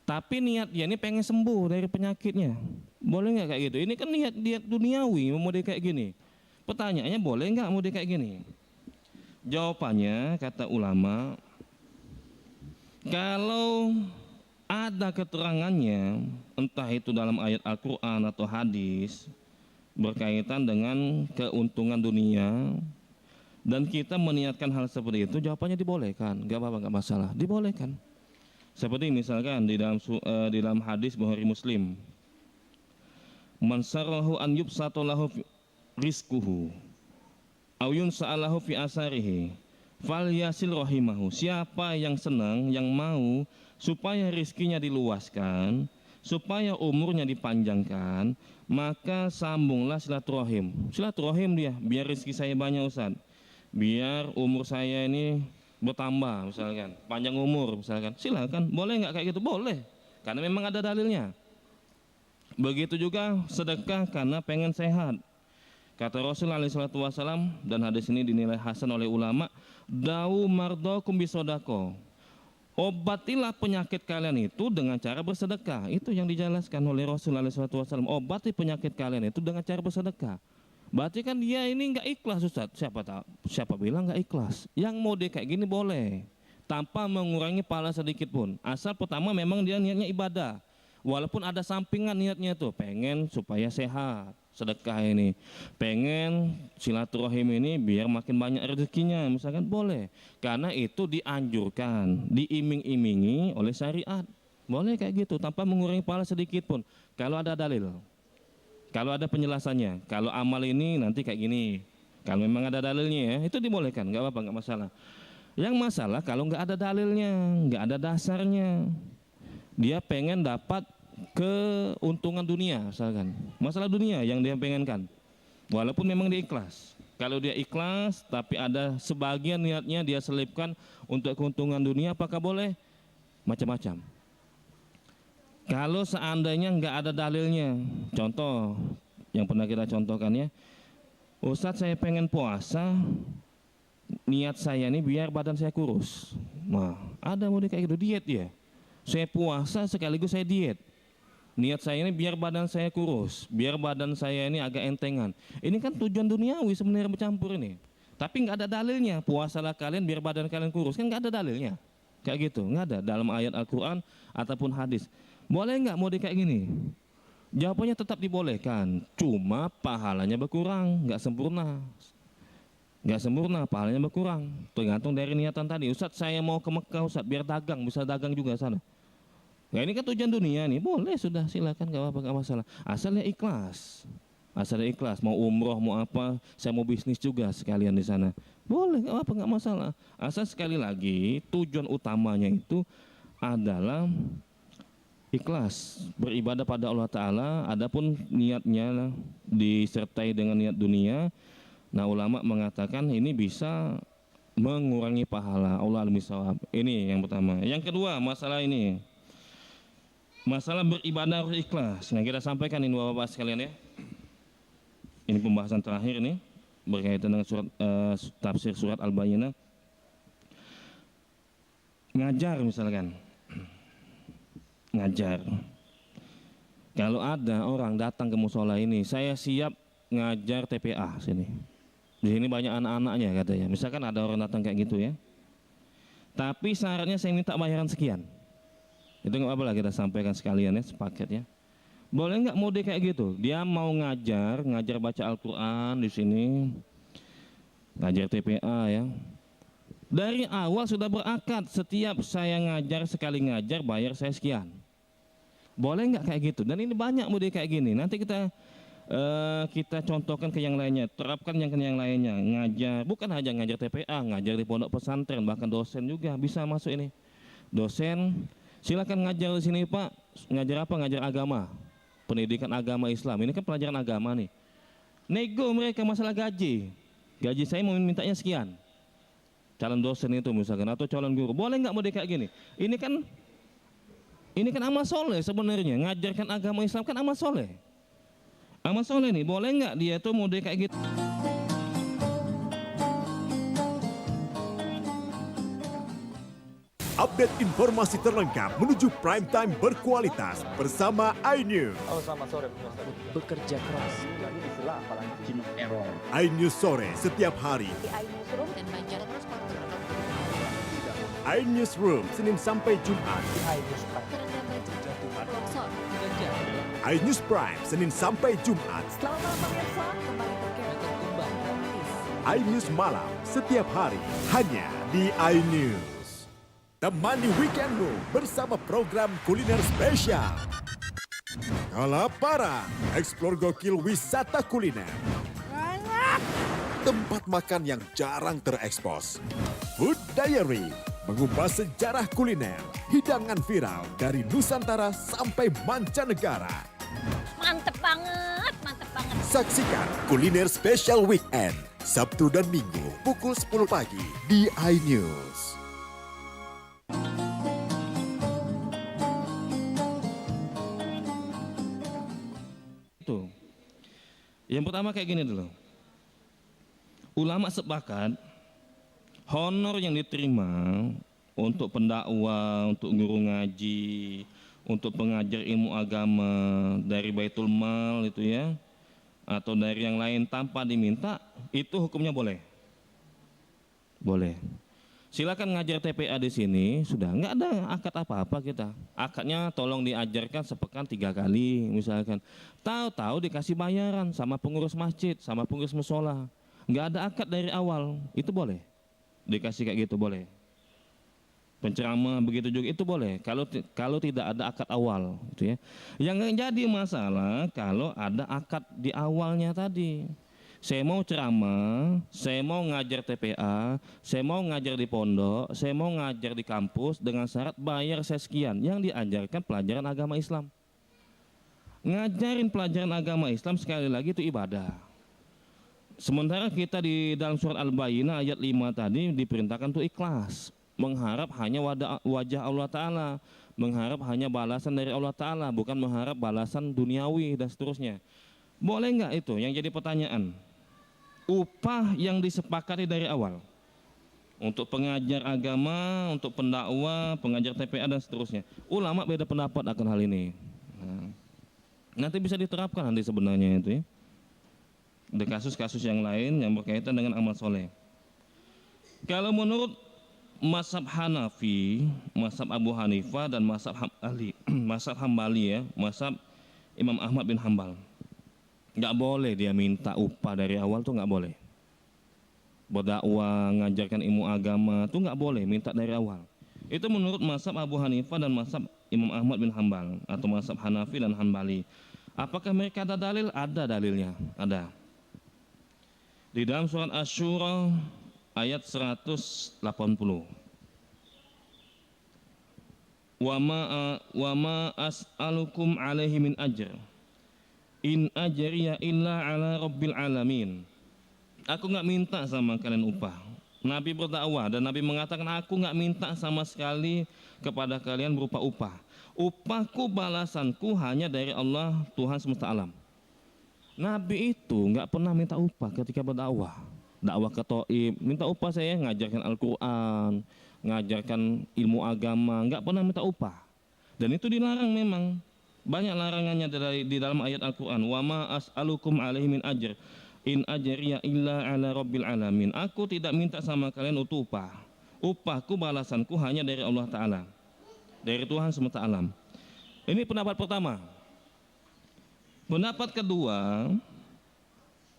Tapi niat dia ini pengen sembuh dari penyakitnya, boleh nggak kayak gitu? Ini kan niat duniawi, mau dia kayak gini. Pertanyaannya boleh nggak mau dia kayak gini? Jawabannya kata ulama, kalau ada keterangannya, entah itu dalam ayat Al-Quran atau hadis, berkaitan dengan keuntungan dunia dan kita meniatkan hal seperti itu, jawabannya dibolehkan, nggak apa-apa, nggak masalah, dibolehkan. Seperti misalkan di dalam hadis Bukhari Muslim, man sarrahu an yubsata lahu rizquhu aw yunsa'alahu fi asarihi falyasil rahimahu. Siapa yang senang, yang mau supaya rizkinya diluaskan, supaya umurnya dipanjangkan, maka sambunglah silaturahim. Silaturahim dia, biar rezeki saya banyak Ustaz, biar umur saya ini bertambah misalkan, panjang umur misalkan, silakan. Boleh nggak kayak gitu? Boleh, karena memang ada dalilnya. Begitu juga sedekah karena pengen sehat. Kata Rasulullah SAW, dan hadis ini dinilai hasan oleh ulama, dawu mardokum bisodako, obatilah penyakit kalian itu dengan cara bersedekah. Itu yang dijelaskan oleh Rasulullah SAW. Obati penyakit kalian itu dengan cara bersedekah. Berarti kan dia ini nggak ikhlas Ustaz. Siapa bilang nggak ikhlas? Yang mau dia kayak gini boleh, tanpa mengurangi pahala sedikit pun. Asal pertama memang dia niatnya ibadah. Walaupun ada sampingan niatnya tuh, pengen supaya sehat, sedekah ini, pengen silaturahim ini biar makin banyak rezekinya, misalkan boleh. Karena itu dianjurkan, diiming-imingi oleh syariat. Boleh kayak gitu, tanpa mengurangi pahala sedikit pun. Kalau ada dalil, kalau ada penjelasannya, kalau amal ini nanti kayak gini, kalau memang ada dalilnya ya, itu dibolehkan, nggak apa-apa, nggak masalah. Yang masalah kalau nggak ada dalilnya, nggak ada dasarnya, dia pengen dapat keuntungan dunia misalkan, masalah dunia yang dia pengenkan, walaupun memang dia ikhlas. Kalau dia ikhlas tapi ada sebagian niatnya dia selipkan untuk keuntungan dunia, apakah boleh? Macam-macam. Kalau seandainya nggak ada dalilnya, contoh yang pernah kita contohkan ya, Ustadz saya pengen puasa, niat saya ini biar badan saya kurus. Nah, ada mau kayak gitu, diet ya. Saya puasa sekaligus saya diet. Niat saya ini biar badan saya kurus, biar badan saya ini agak entengan. Ini kan tujuan duniawi sebenarnya bercampur ini. Tapi nggak ada dalilnya, puasalah kalian biar badan kalian kurus, kan nggak ada dalilnya. Kayak gitu, nggak ada dalam ayat Al-Quran ataupun hadis. Boleh nggak mau kayak gini? Jawabannya tetap dibolehkan, cuma pahalanya berkurang, nggak sempurna. Nggak sempurna, pahalanya berkurang. Tergantung dari niatan tadi. Ustadz saya mau ke Mekah Ustadz, biar dagang, bisa dagang juga sana. Ya ini kan tujuan dunia nih, boleh sudah silakan, nggak apa-apa, nggak masalah. Asalnya ikhlas, asalnya ikhlas. Mau umroh, mau apa, saya mau bisnis juga sekalian di sana. Boleh, nggak apa-apa, nggak masalah. Asal sekali lagi tujuan utamanya itu adalah ikhlas, beribadah pada Allah Ta'ala. Adapun niatnya disertai dengan niat dunia, nah ulama mengatakan ini bisa mengurangi pahala. Allah al-misawab. Ini yang pertama. Yang kedua, masalah ini, masalah beribadah harus ikhlas. Nah kita sampaikan ini Bapak-Bapak sekalian ya. Ini pembahasan terakhir ini berkaitan dengan surat tafsir surat Al-Bayyinah. Ngajar misalkan, ngajar. Kalau ada orang datang ke musola ini, saya siap ngajar TPA sini. Di sini banyak anak-anaknya katanya. Misalkan ada orang datang kayak gitu ya. Tapi syaratnya saya minta bayaran sekian. Itu nggak apa-apa lah kita sampaikan sekalian ya, sepaket ya. Boleh nggak mau dia kayak gitu? Dia mau ngajar baca Al-Quran di sini, ngajar TPA ya. Dari awal sudah berakad, setiap saya ngajar, sekali ngajar bayar saya sekian. Boleh nggak kayak gitu? Dan ini banyak mau dia kayak gini. Nanti kita contohkan ke yang lainnya, terapkan yang ke yang lainnya. Ngajar, bukan hanya ngajar TPA, ngajar di pondok pesantren, bahkan dosen juga bisa masuk ini. Dosen, silakan ngajar di sini Pak. Ngajar apa? Ngajar agama, pendidikan agama Islam. Ini kan pelajaran agama nih. Nego mereka masalah gaji. Gaji saya mau mintanya sekian. Calon dosen itu misalkan, atau calon guru. Boleh nggak mau dia kayak gini? Ini kan amal soleh sebenarnya. Ngajarkan agama Islam kan amal soleh. Amal soleh nih, boleh nggak dia tuh mau dia kayak gitu? Update informasi terlengkap menuju prime time berkualitas bersama iNews. Halo, selamat sore. Bekerja keras. iNews sore setiap hari. Di iNewsroom dan Banjar terus iNewsroom Senin sampai Jumat. iNews Prime. Terendam banjir, longsor, iNews Prime, Senin sampai Jumat. Selamat malam pemirsa, kembali berkembang gratis. iNews Malam, setiap hari, hanya di iNews. Temani weekendmu bersama program kuliner spesial. Kalaparan, eksplor gokil wisata kuliner. Tempat makan yang jarang terekspos. Food Diary, mengupas sejarah kuliner, hidangan viral dari Nusantara sampai mancanegara. Mantep banget, mantep banget. Saksikan Kuliner Spesial Weekend, Sabtu dan Minggu pukul 10 pagi di iNews. Itu. Yang pertama kayak gini dulu. Ulama sepakat honor yang diterima untuk pendakwa, untuk guru ngaji, untuk pengajar ilmu agama dari Baitul Mal itu ya, atau dari yang lain tanpa diminta, itu hukumnya boleh. Boleh. Silakan ngajar TPA di sini, sudah nggak ada akad apa-apa kita. Akadnya tolong diajarkan sepekan 3 kali misalkan. Tahu-tahu dikasih bayaran sama pengurus masjid, sama pengurus musola. Nggak ada akad dari awal, itu boleh. Dikasih kayak gitu boleh. Penceramah begitu juga itu boleh. Kalau tidak ada akad awal, gitu ya. Yang jadi masalah kalau ada akad di awalnya tadi. Saya mau ceramah, saya mau ngajar TPA, saya mau ngajar di pondok, saya mau ngajar di kampus dengan syarat bayar saya sekian. Yang diajarkan pelajaran agama Islam. Ngajarin pelajaran agama Islam sekali lagi itu ibadah. Sementara kita di dalam surat Al-Bayyinah ayat 5 tadi diperintahkan untuk ikhlas, mengharap hanya wajah Allah Ta'ala, mengharap hanya balasan dari Allah Ta'ala, bukan mengharap balasan duniawi dan seterusnya. Boleh nggak itu? Yang jadi pertanyaan. Upah yang disepakati dari awal untuk pengajar agama, untuk pendakwa, pengajar TPA dan seterusnya. Ulama beda pendapat akan hal ini. Nanti bisa diterapkan nanti sebenarnya itu ya. Ada kasus-kasus yang lain yang berkaitan dengan amal soleh. Kalau menurut mazhab Hanafi, mazhab Abu Hanifah dan mazhab Hambali, mazhab Hambali ya, mazhab Imam Ahmad bin Hambal, nggak boleh dia minta upah dari awal tuh nggak boleh. Berdakwah, ngajarkan ilmu agama tuh nggak boleh minta dari awal. Itu menurut mazhab Abu Hanifah dan mazhab Imam Ahmad bin Hambal atau mazhab Hanafi dan Hambali. Apakah mereka ada dalil? Ada dalilnya, ada. Di dalam surat Asy-Syura ayat 180. Wa ma as'alukum alaihi min ajr. In ajriya illa ala rabbil alamin. Aku nggak minta sama kalian upah. Nabi berdakwah dan Nabi mengatakan aku nggak minta sama sekali kepada kalian berupa upah. Upahku, balasanku hanya dari Allah Tuhan semesta alam. Nabi itu nggak pernah minta upah ketika berdakwah. Dakwah ke Thaif, minta upah saya ngajarkan Al-Quran, ngajarkan ilmu agama, nggak pernah minta upah. Dan itu dilarang memang. Banyak larangannya di dalam ayat Al-Quran. Wa ma as'alukum alaihi min ajr. In ajriya illa ala rabbil alamin. Aku tidak minta sama kalian untuk upah. Upahku, balasanku hanya dari Allah Ta'ala, dari Tuhan semesta alam. Ini pendapat pertama. Pendapat kedua,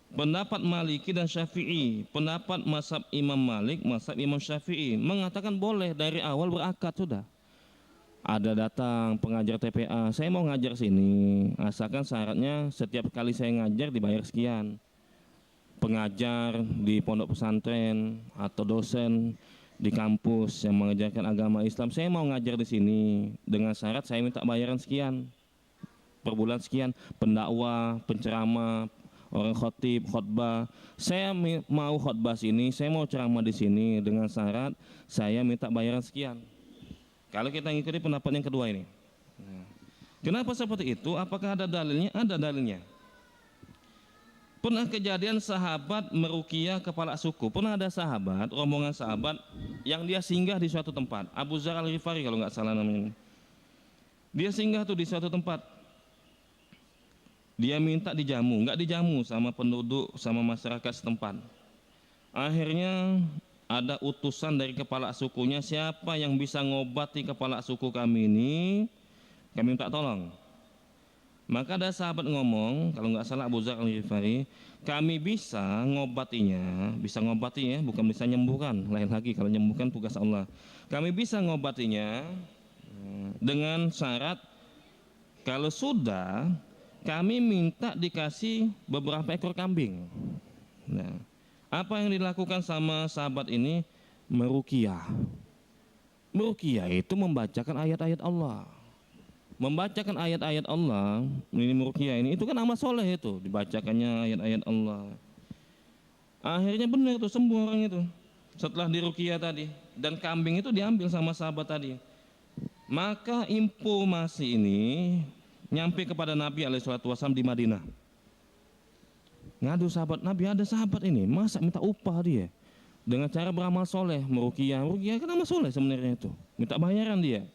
pendapat Maliki dan Syafi'i, pendapat mazhab Imam Malik, mazhab Imam Syafi'i mengatakan boleh dari awal berakad sudah. Ada datang pengajar TPA, saya mau ngajar sini, asalkan syaratnya setiap kali saya ngajar dibayar sekian. Pengajar di pondok pesantren atau dosen di kampus yang mengajarkan agama Islam, saya mau ngajar di sini dengan syarat saya minta bayaran sekian. Per bulan sekian. Pendakwa, penceramah, orang khotib, khotbah. Saya mau khotbah sini, saya mau ceramah di sini dengan syarat saya minta bayaran sekian. Kalau kita ngikuti pendapat yang kedua ini. Kenapa seperti itu? Apakah ada dalilnya? Ada dalilnya. Pernah kejadian sahabat meruqyah kepala suku. Pernah ada sahabat, rombongan sahabat yang dia singgah di suatu tempat. Abu Dzar Al-Ghifari kalau nggak salah namanya. Dia singgah tuh di suatu tempat. Dia minta dijamu, nggak dijamu sama penduduk, sama masyarakat setempat. Akhirnya ada utusan dari kepala sukunya, siapa yang bisa ngobati kepala suku kami ini, kami minta tolong. Maka ada sahabat ngomong, kalau nggak salah Abu Dzar Al-Ghifari, kami bisa ngobatinya, bukan bisa nyembuhkan. Lain lagi, kalau nyembuhkan tugas Allah. Kami bisa ngobatinya dengan syarat kalau sudah kami minta dikasih beberapa ekor kambing. Nah, apa yang dilakukan sama sahabat ini? Meruqyah. Meruqyah itu membacakan ayat-ayat Allah. Membacakan ayat-ayat Allah, ini meruqyah ini, itu kan amal soleh itu, dibacakannya ayat-ayat Allah. Akhirnya benar tuh, sembuh orang itu. Setelah diruqyah tadi, dan kambing itu diambil sama sahabat tadi. Maka informasi ini nyampe kepada Nabi SAW di Madinah. Ngadu sahabat Nabi, ada sahabat ini, masa minta upah dia dengan cara beramal soleh, meruqyah. Meruqyah kan amal soleh sebenarnya itu, minta bayaran dia.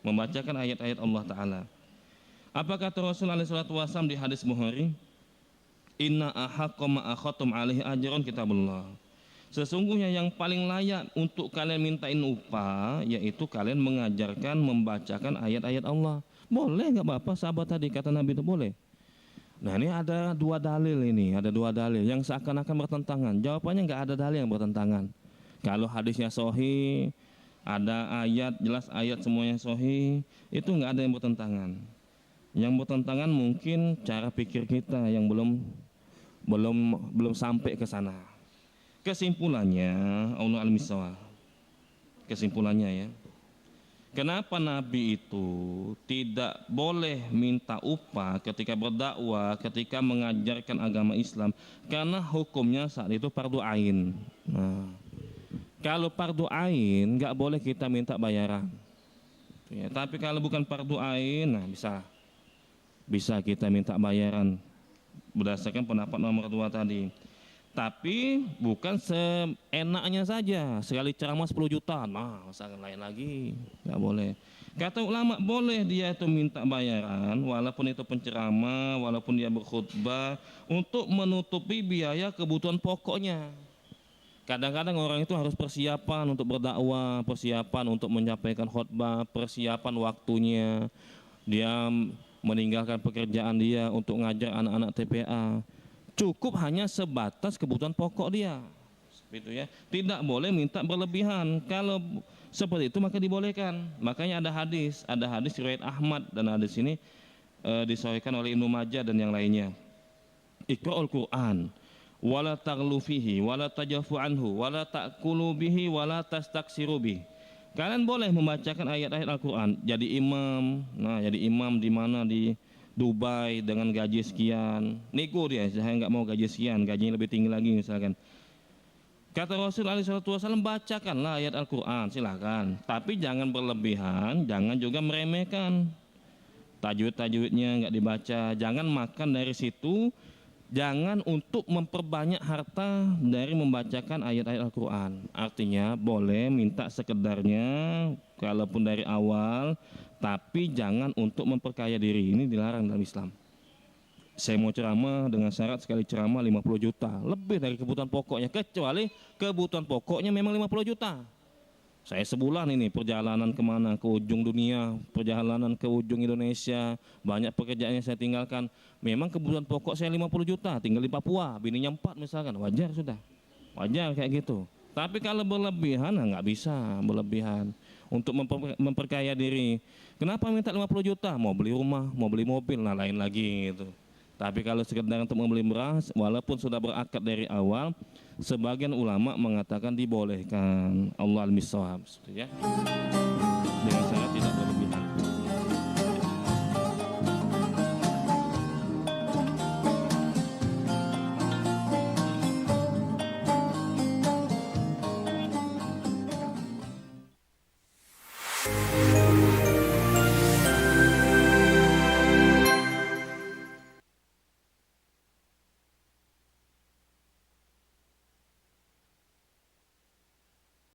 Membacakan ayat-ayat Allah Ta'ala. Apa kata Rasulullah SAW di hadis Bukhari? Inna ahaqqa ma akhatum alaihi ajron kitabullah. Sesungguhnya yang paling layak untuk kalian mintain upah, yaitu kalian mengajarkan, membacakan ayat-ayat Allah. Boleh nggak Bapak sahabat tadi, kata Nabi itu boleh. Nah ini ada dua dalil yang seakan-akan bertentangan. Jawabannya nggak ada dalil yang bertentangan. Kalau hadisnya sahih, ada ayat, jelas ayat semuanya sahih, itu nggak ada yang bertentangan. Yang bertentangan mungkin cara pikir kita yang belum sampai ke sana. Kesimpulannya, Allah al-misawah. Kesimpulannya ya. Kenapa Nabi itu tidak boleh minta upah ketika berdakwah, ketika mengajarkan agama Islam? Karena hukumnya saat itu fardu ain. Nah, kalau fardu ain nggak boleh kita minta bayaran. Ya, tapi kalau bukan fardu ain, nah bisa kita minta bayaran berdasarkan pendapat nomor 2 tadi. Tapi bukan seenaknya saja, sekali ceramah 10 juta, nah misalkan lain lagi, nggak boleh. Kata ulama boleh dia itu minta bayaran, walaupun itu penceramah, walaupun dia berkhutbah, untuk menutupi biaya kebutuhan pokoknya. Kadang-kadang orang itu harus persiapan untuk berdakwah, persiapan untuk menyampaikan khutbah, persiapan waktunya. Dia meninggalkan pekerjaan dia untuk ngajar anak-anak TPA. Cukup hanya sebatas kebutuhan pokok dia. Seperti itu ya. Tidak boleh minta berlebihan. Kalau seperti itu maka dibolehkan. Makanya ada hadis riwayat Ahmad, dan hadis ini disahihkan oleh Ibnu Majah dan yang lainnya. Iqra'ul Qur'an wala taghlu fihi wala tajafu anhu wala ta'kulu bihi wala tastaksiru bihi. Kalian boleh membacakan ayat-ayat Al-Qur'an, jadi imam. Nah, jadi imam di mana? Di Dubai dengan gaji sekian. Nego dia, saya enggak mau gaji sekian, gajinya lebih tinggi lagi misalkan. Kata Rasulullah SAW, bacakanlah ayat Al-Qur'an, silakan. Tapi jangan berlebihan, jangan juga meremehkan. Tajwid-tajwidnya enggak dibaca, jangan makan dari situ. Jangan untuk memperbanyak harta dari membacakan ayat-ayat Al-Quran. Artinya boleh minta sekedarnya, kalaupun dari awal, tapi jangan untuk memperkaya diri. Ini dilarang dalam Islam. Saya mau ceramah dengan syarat sekali ceramah 50 juta, lebih dari kebutuhan pokoknya, kecuali kebutuhan pokoknya memang 50 juta. Saya sebulan ini perjalanan kemana, ke ujung dunia, perjalanan ke ujung Indonesia, banyak pekerjaan yang saya tinggalkan. Memang kebutuhan pokok saya 50 juta, tinggal di Papua, bininya 4 misalkan, wajar sudah. Wajar kayak gitu. Tapi kalau berlebihan, nggak bisa berlebihan. Untuk memperkaya diri. Kenapa minta 50 juta? Mau beli rumah, mau beli mobil, nah lain lagi gitu. Tapi kalau sekedar untuk membeli beras, walaupun sudah berakad dari awal, sebagian ulama mengatakan dibolehkan. Allah al-misawab, ya. Dengan syarat tidak berlebihan.